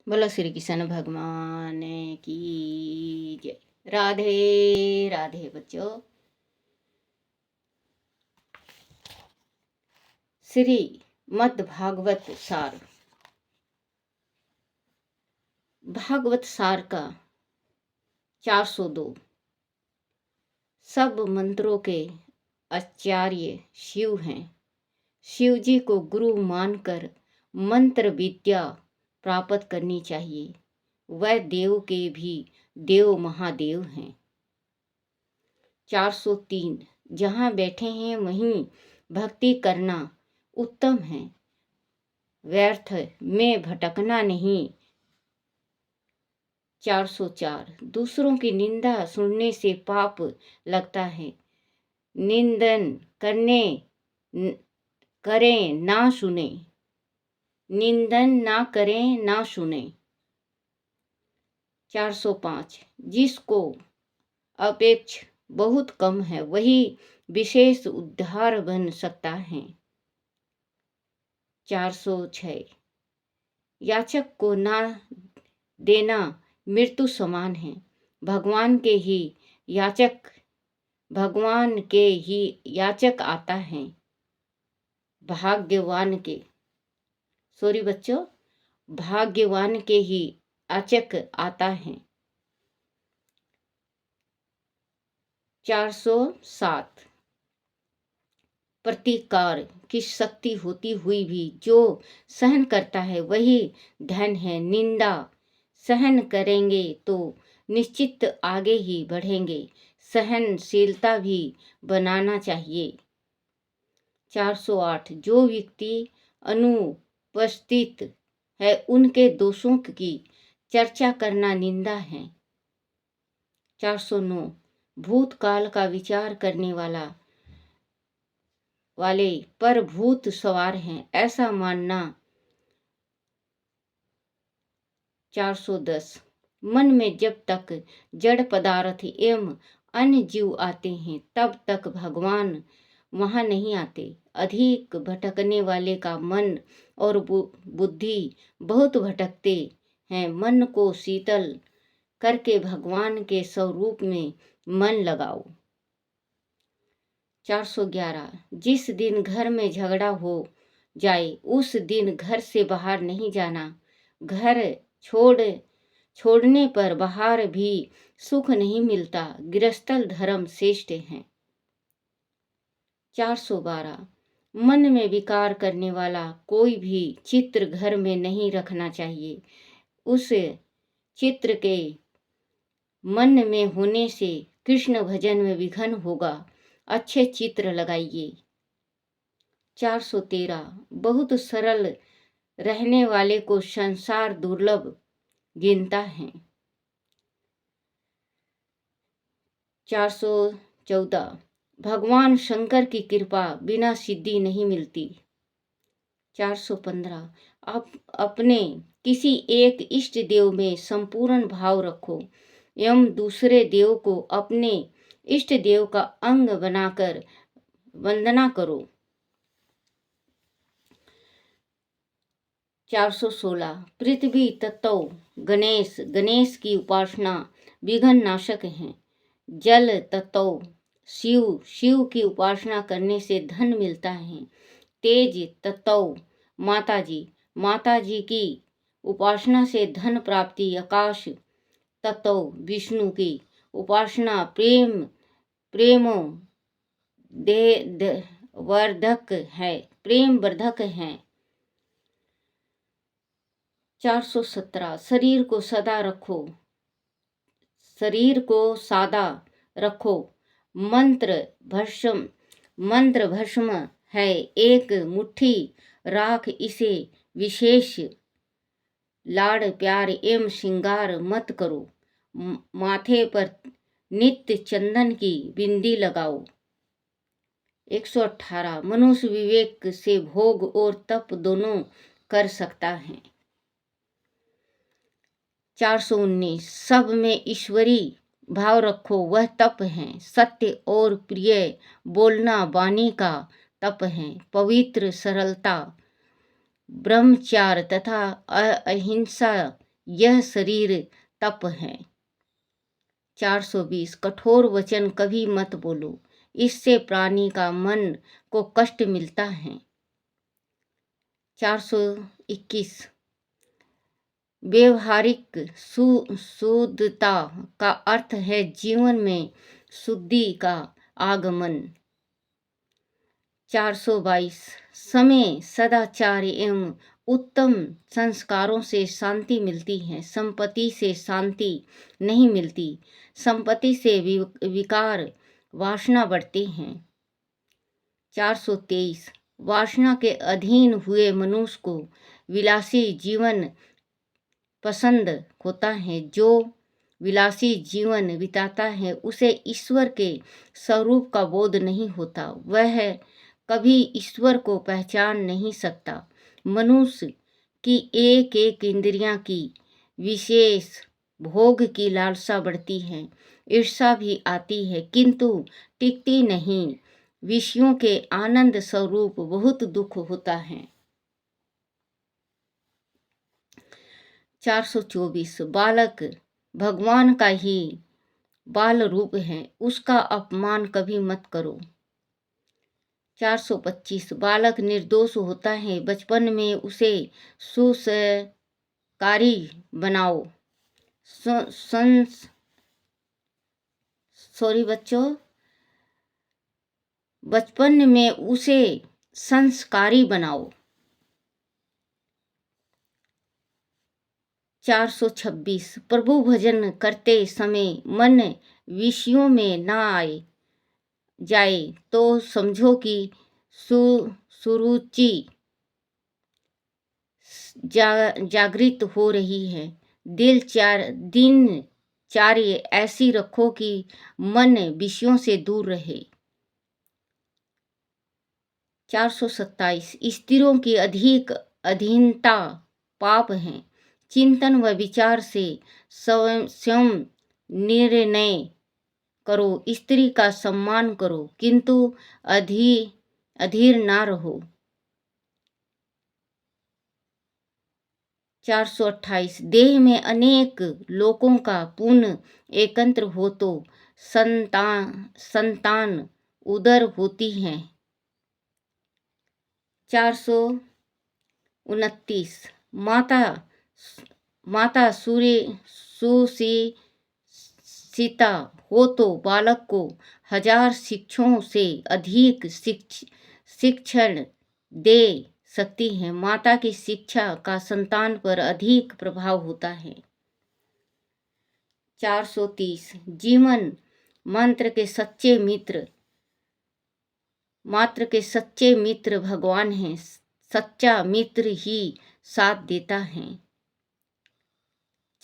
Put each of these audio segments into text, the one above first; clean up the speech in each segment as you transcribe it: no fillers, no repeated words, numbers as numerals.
बोलो श्री कृष्ण भगवान की जय। राधे राधे बच्चों। श्री मद् भागवत सार, भागवत सार का 402। सब मंत्रों के आचार्य शिव हैं। शिव जी को गुरु मानकर मंत्र विद्या प्राप्त करनी चाहिए। वह देव के भी देव महादेव हैं। 403। जहाँ बैठे हैं वहीं भक्ति करना उत्तम है, व्यर्थ में भटकना नहीं। 404। दूसरों की निंदा सुनने से पाप लगता है। निंदन करें ना सुने, निंदन ना करें ना सुने। 405। जिसको अपेक्ष बहुत कम है वही विशेष उद्धार बन सकता है। 406। याचक को ना देना मृत्यु समान है। भगवान के ही याचक आता है। भाग्यवान के ही याचक आता है। 407। प्रतिकार की शक्ति होती हुई भी जो सहन करता है वही धन है। निंदा सहन करेंगे तो निश्चित आगे ही बढ़ेंगे। सहनशीलता भी बनाना चाहिए। 408। जो व्यक्ति अनुपस्थित है उनके दोषों की चर्चा करना निंदा है। 409। भूतकाल का विचार करने वाले पर भूत सवार हैं ऐसा मानना। 410। मन में जब तक जड़ पदार्थ एवं अन्य जीव आते हैं तब तक भगवान वहाँ नहीं आते। अधिक भटकने वाले का मन और बुद्धि बहुत भटकते हैं। मन को शीतल करके भगवान के स्वरूप में मन लगाओ। 411। जिस दिन घर में झगड़ा हो जाए उस दिन घर से बाहर नहीं जाना। घर छोड़ने पर बाहर भी सुख नहीं मिलता। गृहस्थल धर्म श्रेष्ठ है। 412। मन में विकार करने वाला कोई भी चित्र घर में नहीं रखना चाहिए। उस चित्र के मन में होने से कृष्ण भजन में विघ्न होगा। अच्छे चित्र लगाइए। 413। बहुत सरल रहने वाले को संसार दुर्लभ गिनता है। 414। भगवान शंकर की कृपा बिना सिद्धि नहीं मिलती। 415। आप अपने किसी एक इष्ट देव में संपूर्ण भाव रखो एवं दूसरे देव को अपने इष्ट देव का अंग बनाकर वंदना करो। 416। पृथ्वी तत्व गणेश की उपासना विघ्न नाशक है। जल तत्व शिव की उपासना करने से धन मिलता है। तेज तत्व माता जी की उपासना से धन प्राप्ति। आकाश तत्व विष्णु की उपासना प्रेम वर्धक है। 417। शरीर को सादा रखो। मंत्र भस्म है एक मुट्ठी राख। इसे विशेष लाड़ प्यार एवं श्रृंगार मत करो। माथे पर नित्य चंदन की बिंदी लगाओ। 118। मनुष्य विवेक से भोग और तप दोनों कर सकता है। 419। सब में ईश्वरी भाव रखो वह तप है। सत्य और प्रिय बोलना वाणी का तप है। पवित्र सरलता ब्रह्मचार्य तथा अहिंसा यह शरीर तप है। 420 कठोर वचन कभी मत बोलो, इससे प्राणी का मन को कष्ट मिलता है। 421 व्यवहारिक शुद्धता का अर्थ है जीवन में शुद्धि का आगमन। 422 समय, सदाचार एवं उत्तम संस्कारों से शांति मिलती है, संपत्ति से शांति नहीं मिलती। संपत्ति से विकार वासना बढ़ते हैं। 423 वासना के अधीन हुए मनुष्य को विलासी जीवन पसंद होता है। जो विलासी जीवन बिताता है उसे ईश्वर के स्वरूप का बोध नहीं होता, वह कभी ईश्वर को पहचान नहीं सकता। मनुष्य की एक एक इंद्रियां की विशेष भोग की लालसा बढ़ती है, ईर्ष्या भी आती है किंतु टिकती नहीं। विषयों के आनंद स्वरूप बहुत दुख होता है। 424 बालक भगवान का ही बाल रूप है, उसका अपमान कभी मत करो। 425 बालक निर्दोष होता है, बचपन में उसे सुसंस्कारी बनाओ। बचपन में उसे संस्कारी बनाओ। 426 प्रभु भजन करते समय मन विषयों में न आए जाए तो समझो कि सुरुचि जागृत हो रही है। दिनचर्या ऐसी रखो कि मन विषयों से दूर रहे। 427 स्त्रियों की अधिक अधीनता पाप है, चिंतन व विचार से स्वयं निर्णय करो। स्त्री का सम्मान करो किंतु अधीर ना रहो। 428 देह में अनेक लोकों का पुण्य एकत्र हो तो संतान उदर होती है। 429 माता सुशिक्षिता हो तो बालक को 1000 शिक्षकों से अधिक शिक्षण दे सकती है। माता की शिक्षा का संतान पर अधिक प्रभाव होता है। 430 जीवन मात्र के सच्चे मित्र भगवान हैं, सच्चा मित्र ही साथ देता है।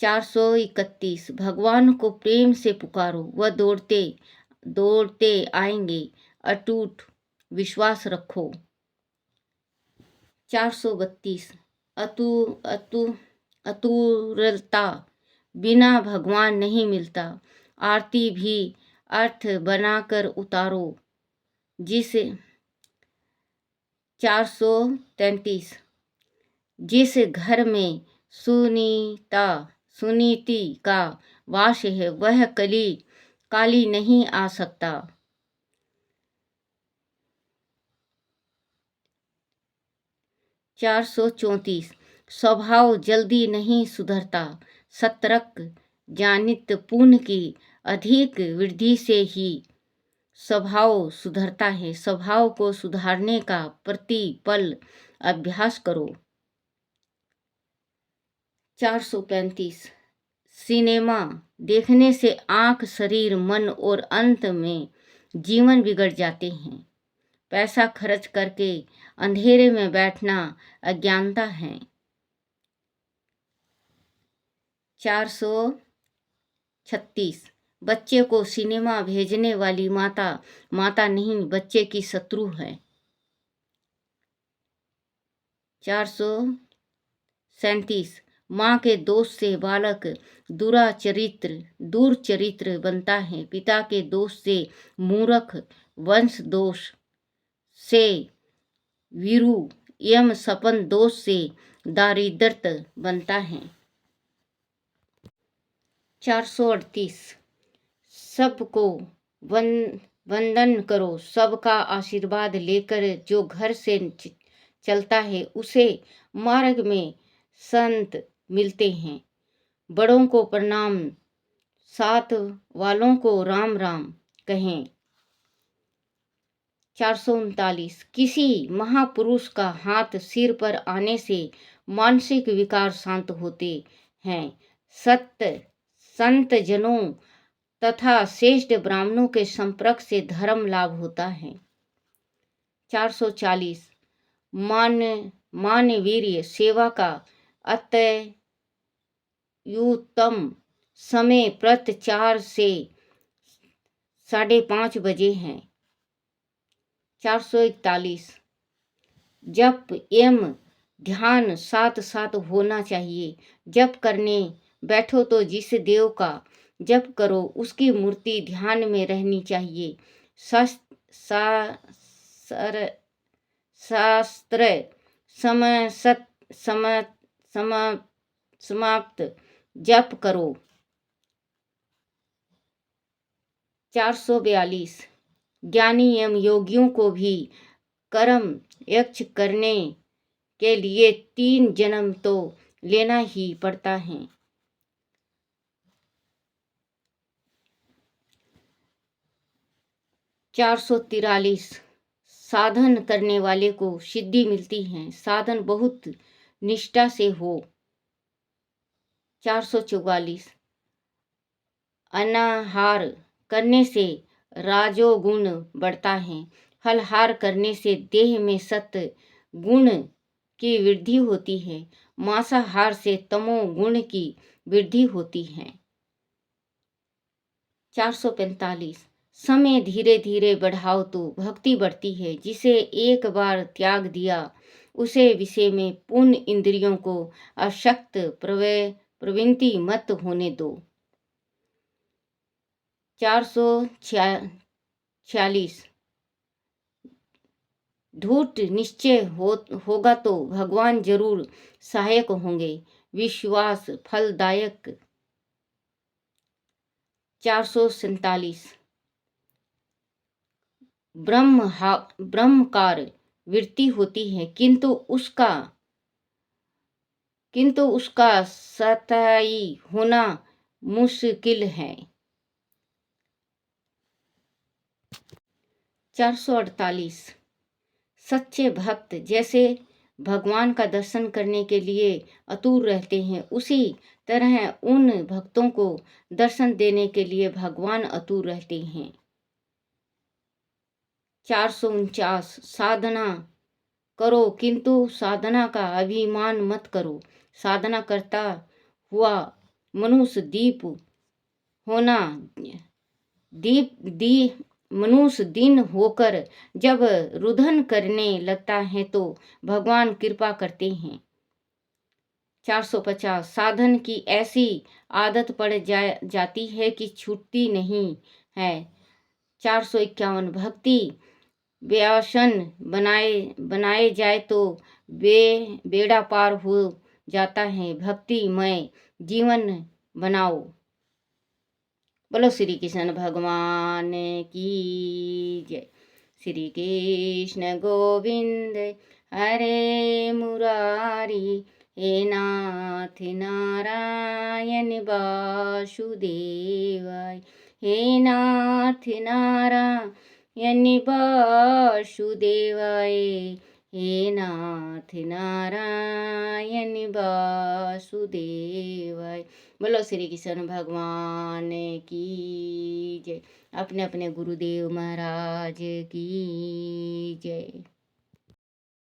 431 भगवान को प्रेम से पुकारो, वह दौड़ते आएंगे, अटूट विश्वास रखो। 432 अतुरता बिना भगवान नहीं मिलता। आरती भी अर्थ बनाकर उतारो। 433 जिस घर में सुनीति का वास है वह काली नहीं आ सकता। 434 स्वभाव जल्दी नहीं सुधरता, सतर्क जानित पुण्य की अधिक वृद्धि से ही स्वभाव सुधरता है। स्वभाव को सुधारने का प्रतिपल अभ्यास करो। 435 सिनेमा देखने से आंख, शरीर, मन और अंत में जीवन बिगड़ जाते हैं। पैसा खर्च करके अंधेरे में बैठना अज्ञानता है। 436 बच्चे को सिनेमा भेजने वाली माता नहीं, बच्चे की शत्रु है। 437 माँ के दोष से बालक दुर्चरित्र बनता है। पिता के दोष से मूर्ख, वंश दोष से वीरू एवं सपन दोष से दारिद्रता बनता है। 438 सबको वंदन करो, सबका आशीर्वाद लेकर जो घर से चलता है उसे मार्ग में संत मिलते हैं। बड़ों को प्रणाम, साथ वालों को राम राम कहें। 439 किसी महापुरुष का हाथ सिर पर आने से मानसिक विकार शांत होते हैं। संत जनों तथा श्रेष्ठ ब्राह्मणों के संपर्क से धर्म लाभ होता है। 440 मानवीय सेवा का अत्युत्तम समय प्रत 4 से 5:30 बजे है। 441 जप एवं ध्यान साथ साथ होना चाहिए। जप करने बैठो तो जिस देव का जप करो उसकी मूर्ति ध्यान में रहनी चाहिए। शास्त्र समाप्त जप करो। 442 ज्ञानी एवं योगियों को भी कर्म यक्ष करने के लिए 3 जन्म तो लेना ही पड़ता है। 443 साधन करने वाले को सिद्धि मिलती है, साधन बहुत निष्ठा से हो। 444 अनाहार करने से राजोगुण बढ़ता है। फलहार करने से देह में सत्व गुण की वृद्धि होती है। मांसाहार से तमो गुण की वृद्धि होती है। 445 समय धीरे धीरे बढ़ाओ तो भक्ति बढ़ती है। जिसे एक बार त्याग दिया उसे विषय में पूर्ण इंद्रियों को अशक्त प्रवृत्ति मत होने दो। 446 धूर्त निश्चय होगा तो भगवान जरूर सहायक होंगे। विश्वास फलदायक। 447 ब्रह्मकार वृत्ति होती है किंतु उसका सताई होना मुश्किल है। 448 सच्चे भक्त जैसे भगवान का दर्शन करने के लिए आतुर रहते हैं उसी तरह उन भक्तों को दर्शन देने के लिए भगवान आतुर रहते हैं। 449 साधना करो किंतु साधना का अभिमान मत करो। साधना करता हुआ मनुष्य मनुष्य दिन होकर जब रुदन करने लगता है तो भगवान कृपा करते हैं। 450 साधन की ऐसी आदत पड़ जाती है कि छूटती नहीं है। 451 भक्ति व्यसन बनाए जाए तो बेड़ा पार हो जाता है। भक्तिमय जीवन बनाओ। बोलो श्री कृष्ण भगवान की जय। श्री कृष्ण गोविंद हरे मुरारी हे नाथ नारायण वासुदेवाय। हे नाथ नारायण वासुदेवाय। हे नाथ नारायण वासुदेवाय। बोलो श्री कृष्ण भगवान की जय। अपने अपने गुरुदेव महाराज की जय।